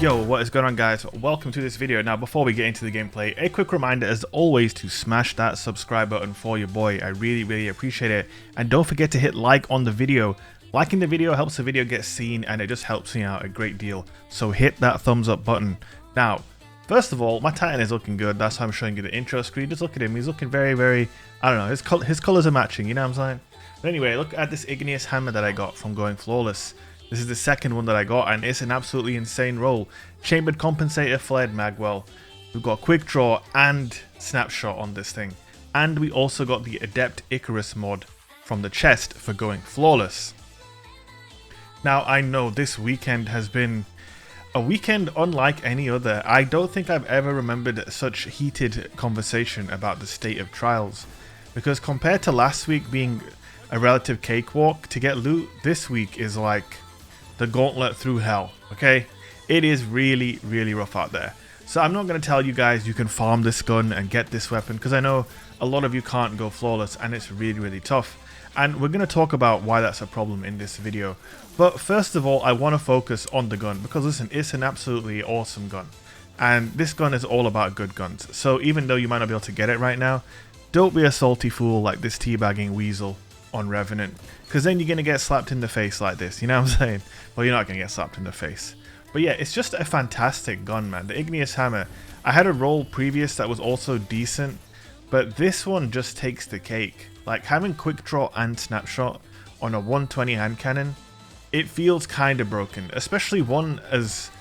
Yo, what is going on, guys? Welcome to this video. Now, before we get into the gameplay, a quick reminder as always to smash that subscribe button for your boy. I really appreciate it. And don't forget to hit like on the video. Liking the video helps the video get seen and it just helps me out a great deal. So hit that thumbs up button. Now, first of all, my Titan is looking good. That's why I'm showing you the intro screen. Just look at him. He's looking very, I don't know, his colors are matching, you know what I'm saying? But anyway, look at this Igneous Hammer that I got from going flawless. This is the second one that I got, and it's an absolutely insane roll. Chambered Compensator, Flared Magwell. We've got Quickdraw and Snapshot on this thing. And we also got the Adept Icarus Mod from the chest for going flawless. Now, I know this weekend has been a weekend unlike any other. I don't think I've ever remembered such heated conversation about the state of Trials. Because compared to last week being a relative cakewalk, to get loot this week is like the gauntlet through hell, okay? It is really rough out there. So I'm not going to tell you guys you can farm this gun and get this weapon, because I know a lot of you can't go flawless and it's really tough. And we're going to talk about why that's a problem in this video. But first of all, I want to focus on the gun, because listen, it's an absolutely awesome gun. And this gun is all about good guns. So even though you might not be able to get it right now, don't be a salty fool like this teabagging weasel on Revenant, because then you're going to get slapped in the face like this, you know what I'm saying? Well, you're not going to get slapped in the face. But yeah, it's just a fantastic gun, man. The Igneous Hammer. I had a roll previous that was also decent, but this one just takes the cake. Like, having Quickdraw and Snapshot on a 120 hand cannon, it feels kind of broken. Especially one as,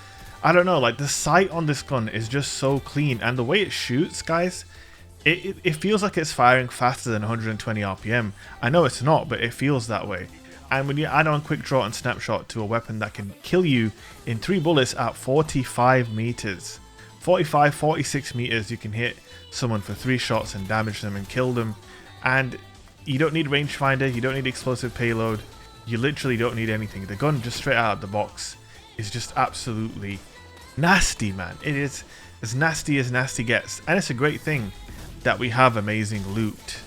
I don't know, like the sight on this gun is just so clean. And the way it shoots, guys, it feels like it's firing faster than 120 RPM. I know it's not, but it feels that way. And when you add on Quickdraw and Snapshot to a weapon that can kill you in 3 bullets at 45 meters, 45, 46 meters, you can hit someone for 3 shots and damage them and kill them. And you don't need rangefinder, you don't need explosive payload, you literally don't need anything. The gun just straight out of the box is just absolutely nasty, man. It is as nasty gets. And it's a great thing that we have amazing loot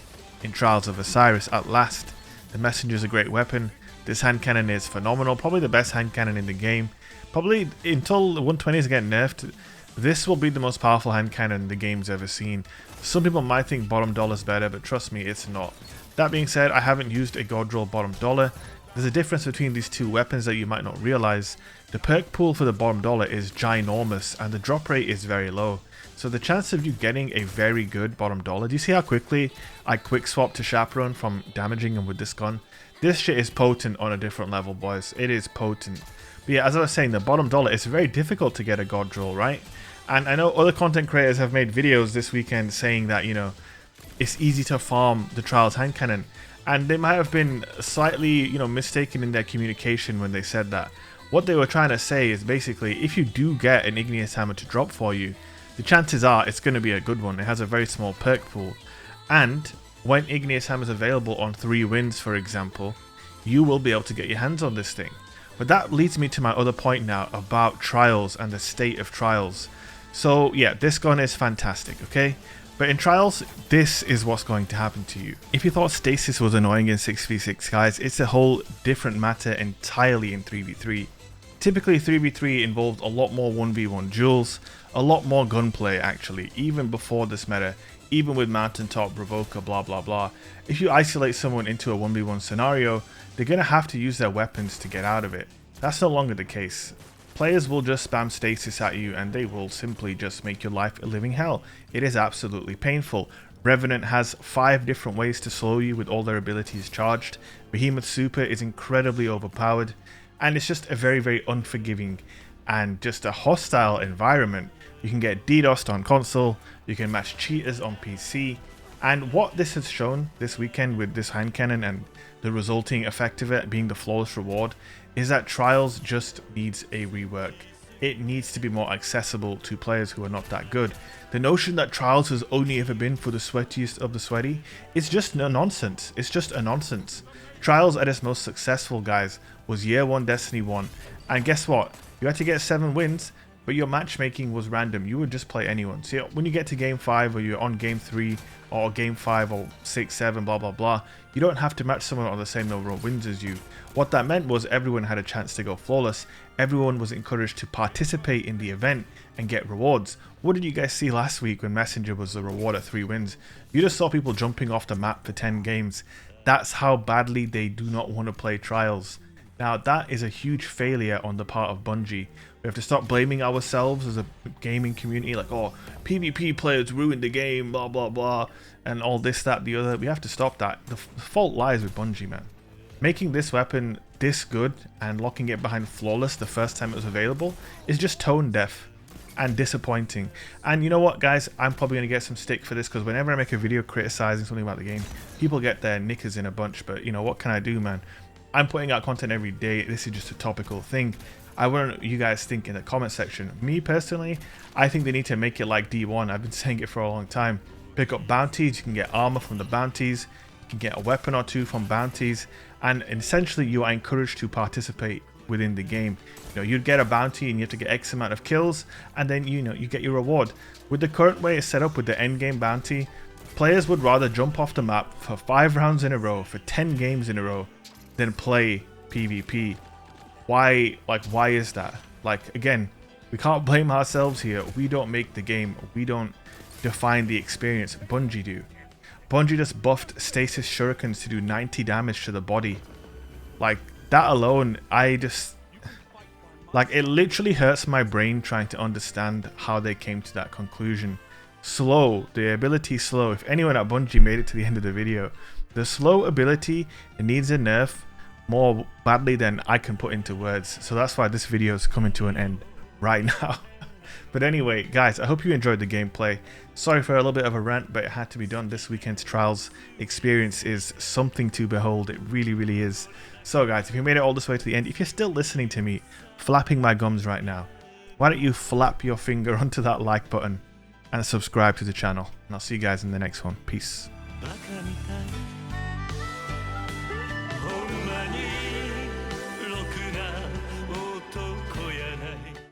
in Trials of Osiris at last. The Messenger is a great weapon. This hand cannon is phenomenal. Probably the best hand cannon in the game. Probably until the 120s get nerfed, this will be the most powerful hand cannon the game's ever seen. Some people might think bottom dollar is better, but trust me, it's not. That being said, I haven't used a god roll bottom dollar. There's a difference between these two weapons that you might not realize. The perk pool for the bottom dollar is ginormous and the drop rate is very low. So the chance of you getting a very good bottom dollar, do you see how quickly I quick swap to Chaperone from damaging him with this gun? This shit is potent on a different level, boys. It is potent. But yeah, as I was saying, the bottom dollar, it's very difficult to get a god roll, right? And I know other content creators have made videos this weekend saying that, you know, it's easy to farm the Trials hand cannon. And they might have been slightly, you know, mistaken in their communication when they said that. What they were trying to say is basically, if you do get an Igneous Hammer to drop for you, the chances are it's going to be a good one. It has a very small perk pool. And when Igneous Hammer is available on 3 wins, for example, you will be able to get your hands on this thing. But that leads me to my other point now about Trials and the state of Trials. So yeah, this gun is fantastic, okay? But in Trials, this is what's going to happen to you. If you thought stasis was annoying in 6v6, guys, it's a whole different matter entirely in 3v3. Typically 3v3 involved a lot more 1v1 duels, a lot more gunplay actually, even before this meta, even with Mountaintop, Revoker, blah blah. If you isolate someone into a 1v1 scenario, they're going to have to use their weapons to get out of it. That's no longer the case. Players will just spam stasis at you and they will simply just make your life a living hell. It is absolutely painful. Revenant has 5 different ways to slow you with all their abilities charged. Behemoth Super is incredibly overpowered. And it's just a very unforgiving and just a hostile environment. You can get DDoSed on console, you can match cheaters on PC, and what this has shown this weekend with this hand cannon and the resulting effect of it being the flawless reward is that Trials just needs a rework. It needs to be more accessible to players who are not that good. The notion that Trials has only ever been for the sweatiest of the sweaty is just a nonsense. It's just a nonsense. Trials at its most successful, guys, was year 1 Destiny 1, and guess what? You had to get 7 wins but your matchmaking was random. You would just play anyone. See, when you get to game 5 or you're on game 3 or game 5 or 6, 7, blah blah blah, you don't have to match someone on the same number of wins as you. What that meant was everyone had a chance to go flawless. Everyone was encouraged to participate in the event and get rewards. What did you guys see last week when Messenger was the reward at 3 wins? You just saw people jumping off the map for 10 games. That's how badly they do not want to play Trials. Now that is a huge failure on the part of Bungie. We have to stop blaming ourselves as a gaming community, like, oh, PvP players ruined the game, blah blah blah, and all this, that, the other. We have to stop that. The fault lies with Bungie, man. Making this weapon this good and locking it behind flawless the first time it was available is just tone deaf and disappointing. And you know what, guys, I'm probably going to get some stick for this, because whenever I make a video criticizing something about the game, people get their knickers in a bunch. But you know, what can I do, man? I'm putting out content every day. This is just a topical thing. I want to know what you guys think in the comment section. Me personally, I think they need to make it like D1. I've been saying it for a long time. Pick up bounties. You can get armor from the bounties. You can get a weapon or 2 from bounties. And essentially, you are encouraged to participate within the game. You know, you'd get a bounty and you have to get X amount of kills, and then you get your reward. With the current way it's set up with the end game bounty, players would rather jump off the map for 5 rounds in a row, for 10 games in a row, than play PvP. Why is that? Like, again, we can't blame ourselves here. We don't make the game. We don't define the experience. Bungie do. Bungie just buffed stasis shurikens to do 90 damage to the body. Like, that alone, like, it literally hurts my brain trying to understand how they came to that conclusion. Slow, the ability slow. If anyone at Bungie made it to the end of the video, the slow ability, it needs a nerf more badly than I can put into words. So that's why this video is coming to an end right now. But anyway, guys, I hope you enjoyed the gameplay. Sorry for a little bit of a rant, but it had to be done. This weekend's Trials experience is something to behold. It really, really is. So guys, if you made it all this way to the end, if you're still listening to me flapping my gums right now, why don't you flap your finger onto that like button and subscribe to the channel. And I'll see you guys in the next one. Peace.